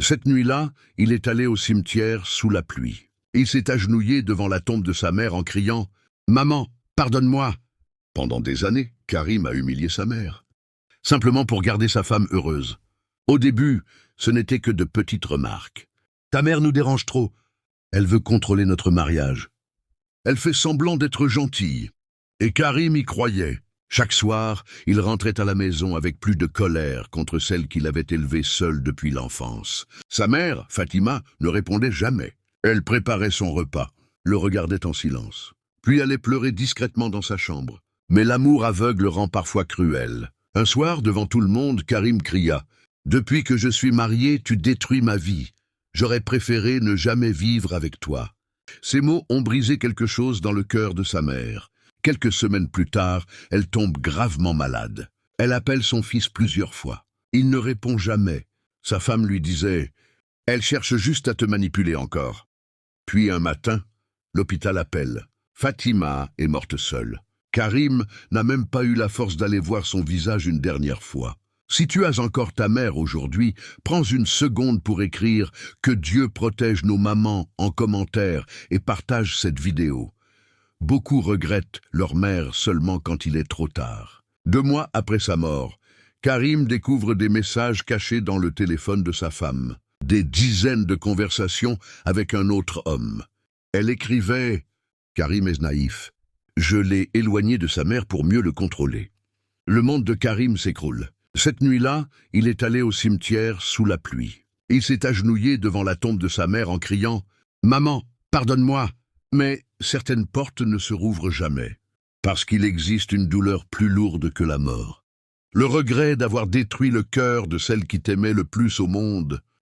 Cette nuit-là, il est allé au cimetière sous la pluie. Il s'est agenouillé devant la tombe de sa mère en criant « Maman, pardonne-moi !» Pendant des années, Karim a humilié sa mère, simplement pour garder sa femme heureuse. Au début, ce n'était que de petites remarques. « Ta mère nous dérange trop. Elle veut contrôler notre mariage. Elle fait semblant d'être gentille. » Et Karim y croyait. Chaque soir, il rentrait à la maison avec plus de colère contre celle qu'il avait élevée seule depuis l'enfance. Sa mère, Fatima, ne répondait jamais. Elle préparait son repas, le regardait en silence, puis allait pleurer discrètement dans sa chambre. Mais l'amour aveugle rend parfois cruel. Un soir, devant tout le monde, Karim cria « Depuis que je suis marié, tu détruis ma vie. J'aurais préféré ne jamais vivre avec toi. » Ces mots ont brisé quelque chose dans le cœur de sa mère. Quelques semaines plus tard, elle tombe gravement malade. Elle appelle son fils plusieurs fois. Il ne répond jamais. Sa femme lui disait « Elle cherche juste à te manipuler encore. » Puis un matin, l'hôpital appelle. Fatima est morte seule. Karim n'a même pas eu la force d'aller voir son visage une dernière fois. Si tu as encore ta mère aujourd'hui, prends une seconde pour écrire « Que Dieu protège nos mamans » en commentaire et partage cette vidéo. Beaucoup regrettent leur mère seulement quand il est trop tard. 2 mois après sa mort, Karim découvre des messages cachés dans le téléphone de sa femme. Des dizaines de conversations avec un autre homme. Elle écrivait « Karim est naïf. Je l'ai éloigné de sa mère pour mieux le contrôler. » Le monde de Karim s'écroule. Cette nuit-là, il est allé au cimetière sous la pluie. Il s'est agenouillé devant la tombe de sa mère en criant « Maman, pardonne-moi !» Mais certaines portes ne se rouvrent jamais, parce qu'il existe une douleur plus lourde que la mort. Le regret d'avoir détruit le cœur de celle qui t'aimait le plus au monde.